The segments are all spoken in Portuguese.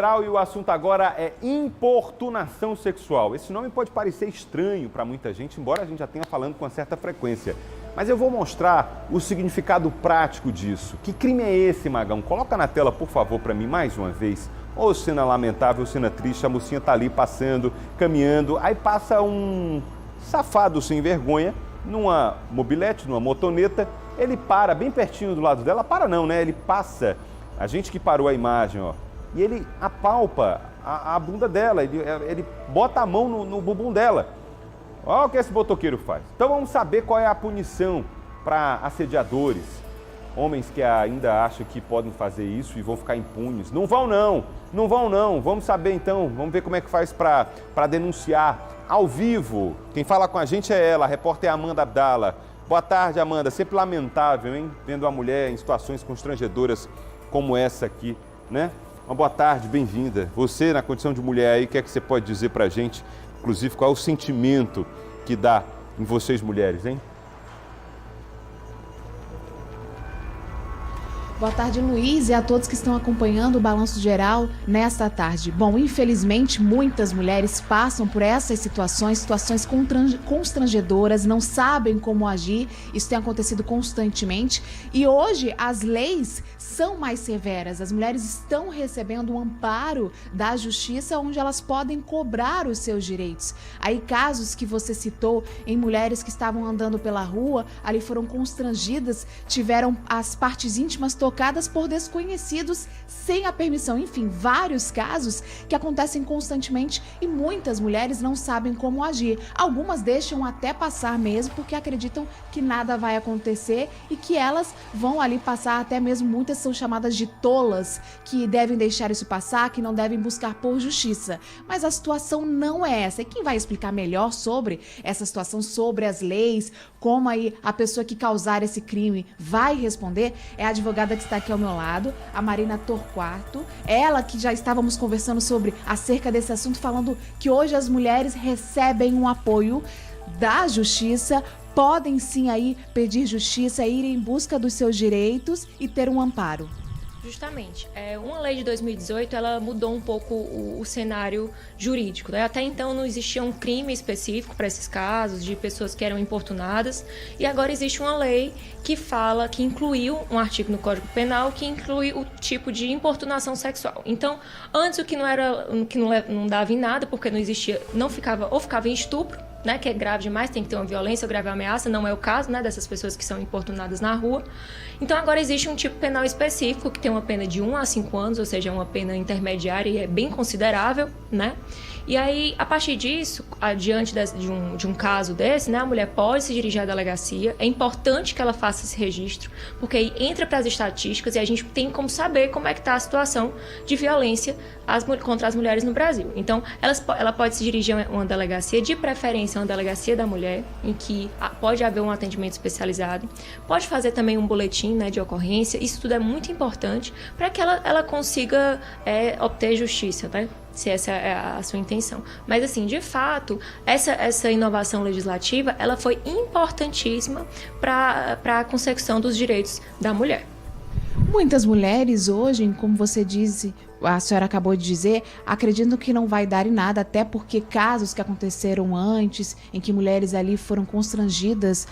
E o assunto agora é importunação sexual. Esse nome pode parecer estranho para muita gente, embora a gente já tenha falando com uma certa frequência. Mas eu vou mostrar o significado prático disso. Que crime é esse, Magão? Coloca na tela, por favor, para mim mais uma vez. Ô, cena lamentável, cena triste, a mocinha tá ali passando, caminhando, aí passa um safado sem vergonha, numa mobilete, numa motoneta, ele para bem pertinho do lado dela, para não, né? Ele passa, a gente que parou a imagem, ó, e ele apalpa a bunda dela, ele bota a mão no bumbum dela. Olha o que esse motoqueiro faz. Então vamos saber qual é a punição para assediadores, homens que ainda acham que podem fazer isso e vão ficar impunes. Não vão não. Vamos saber então, vamos ver como é que faz para denunciar ao vivo. Quem fala com a gente é ela, a repórter Amanda Abdala. Boa tarde, Amanda. Sempre lamentável, hein? Vendo a mulher em situações constrangedoras como essa aqui, né? Uma boa tarde, bem-vinda. Você, na condição de mulher aí, o que é que você pode dizer pra gente? Inclusive, qual é o sentimento que dá em vocês mulheres, hein? Boa tarde, Luiz, e a todos que estão acompanhando o Balanço Geral nesta tarde. Bom, infelizmente, muitas mulheres passam por essas situações constrangedoras, não sabem como agir, isso tem acontecido constantemente, e hoje as leis são mais severas, as mulheres estão recebendo um amparo da justiça onde elas podem cobrar os seus direitos. Aí casos que você citou em mulheres que estavam andando pela rua, ali foram constrangidas, tiveram as partes íntimas tocadas por desconhecidos sem a permissão. Enfim, vários casos que acontecem constantemente e muitas mulheres não sabem como agir. Algumas deixam até passar mesmo porque acreditam que nada vai acontecer e que elas vão ali passar, até mesmo muitas são chamadas de tolas, que devem deixar isso passar, que não devem buscar por justiça. Mas a situação não é essa. E quem vai explicar melhor sobre essa situação, sobre as leis, como aí a pessoa que causar esse crime vai responder, é a advogada que está aqui ao meu lado, a Marina Torquato. Ela que já estávamos conversando acerca desse assunto, falando que hoje as mulheres recebem um apoio da justiça, podem sim aí pedir justiça, ir em busca dos seus direitos e ter um amparo. Justamente. Uma lei de 2018, ela mudou um pouco o cenário jurídico, né? Até então não existia um crime específico para esses casos de pessoas que eram importunadas, e agora existe uma lei que incluiu um artigo no Código Penal que inclui o tipo de importunação sexual. Então, antes o que não dava em nada, porque não existia, ficava em estupro, né, que é grave demais, tem que ter uma violência ou grave ameaça, não é o caso, né, dessas pessoas que são importunadas na rua. Então agora existe um tipo penal específico que tem uma pena de 1 a 5 anos, ou seja, uma pena intermediária e é bem considerável, né? E aí, a partir disso, diante de um caso desse, né, a mulher pode se dirigir à delegacia. É importante que ela faça esse registro, porque aí entra para as estatísticas e a gente tem como saber como é que está a situação de violência contra as mulheres no Brasil. Então, ela pode se dirigir a uma delegacia, de preferência uma delegacia da mulher, em que pode haver um atendimento especializado. Pode fazer também um boletim, né, de ocorrência. Isso tudo é muito importante para que ela consiga obter justiça, né? Se essa é a sua intenção. Mas, assim, de fato, essa inovação legislativa, ela foi importantíssima para a consecução dos direitos da mulher. Muitas mulheres hoje, como você disse, a senhora acabou de dizer, acreditam que não vai dar em nada, até porque casos que aconteceram antes, em que mulheres ali foram constrangidas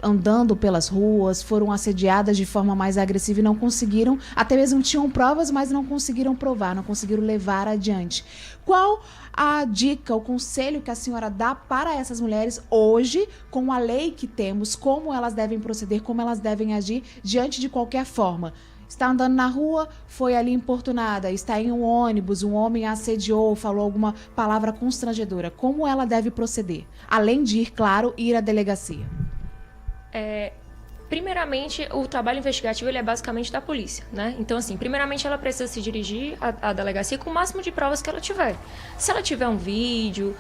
andando pelas ruas, foram assediadas de forma mais agressiva e não conseguiram, até mesmo tinham provas, mas não conseguiram provar, não conseguiram levar adiante. Qual a dica, o conselho que a senhora dá para essas mulheres hoje, com a lei que temos, como elas devem proceder, como elas devem agir diante de qualquer forma? Está andando na rua, foi ali importunada, está em um ônibus, um homem a assediou, falou alguma palavra constrangedora. Como ela deve proceder? Além de ir, claro, ir à delegacia. Primeiramente, o trabalho investigativo ele é basicamente da polícia, né? Então, assim, primeiramente ela precisa se dirigir à delegacia com o máximo de provas que ela tiver. Se ela tiver um vídeo,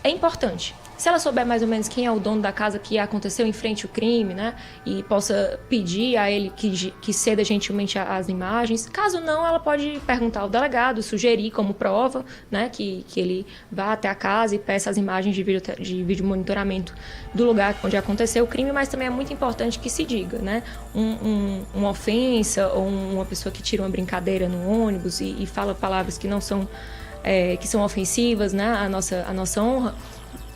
é importante. Se ela souber mais ou menos quem é o dono da casa que aconteceu em frente ao crime, né, e possa pedir a ele que ceda gentilmente as imagens. Caso não, ela pode perguntar ao delegado, sugerir como prova, né, que ele vá até a casa e peça as imagens de vídeo monitoramento do lugar onde aconteceu o crime, mas também é muito importante que se diga, né, uma ofensa ou uma pessoa que tira uma brincadeira no ônibus e fala palavras que não são, que são ofensivas, né, à nossa honra,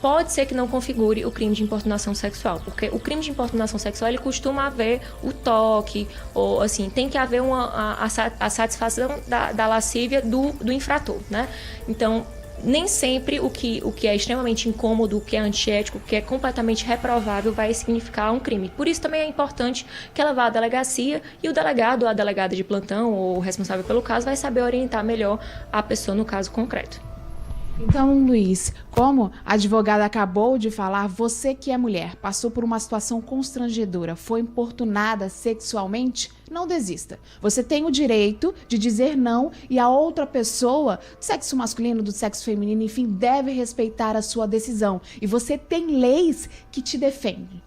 pode ser que não configure o crime de importunação sexual, porque o crime de importunação sexual, ele costuma haver o toque, ou assim, tem que haver a satisfação da lascívia do infrator, né? Então, nem sempre o que é extremamente incômodo, o que é antiético, o que é completamente reprovável vai significar um crime. Por isso também é importante que ela vá à delegacia e o delegado ou a delegada de plantão ou o responsável pelo caso vai saber orientar melhor a pessoa no caso concreto. Então, Luiz, como a advogada acabou de falar, você que é mulher, passou por uma situação constrangedora, foi importunada sexualmente, não desista. Você tem o direito de dizer não e a outra pessoa, do sexo masculino, do sexo feminino, enfim, deve respeitar a sua decisão. E você tem leis que te defendem,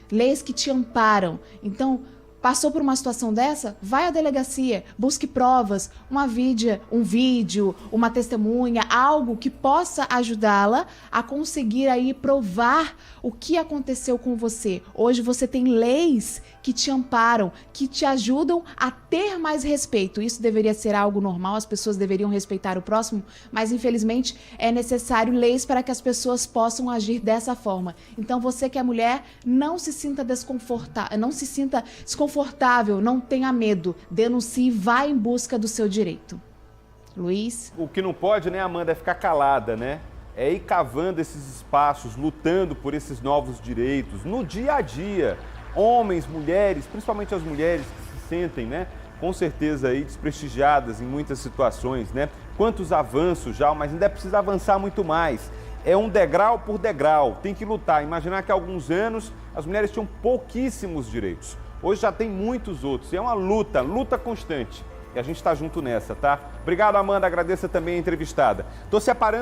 leis que te amparam. Então, passou por uma situação dessa? Vai à delegacia, busque provas, um vídeo, uma testemunha, algo que possa ajudá-la a conseguir aí provar o que aconteceu com você. Hoje você tem leis que te amparam, que te ajudam a ter mais respeito. Isso deveria ser algo normal, as pessoas deveriam respeitar o próximo, mas infelizmente é necessário leis para que as pessoas possam agir dessa forma. Então você que é mulher, não se sinta desconfortável, não tenha medo, denuncie, vá em busca do seu direito. Luiz? O que não pode, né, Amanda, é ficar calada, né? É ir cavando esses espaços, lutando por esses novos direitos, no dia a dia. Homens, mulheres, principalmente as mulheres que se sentem, né, com certeza aí desprestigiadas em muitas situações, né? Quantos avanços já, mas ainda precisa avançar muito mais. É um degrau por degrau, tem que lutar. Imaginar que há alguns anos as mulheres tinham pouquíssimos direitos. Hoje já tem muitos outros. E é uma luta constante. E a gente está junto nessa, tá? Obrigado, Amanda. Agradeço também a entrevistada. Estou separando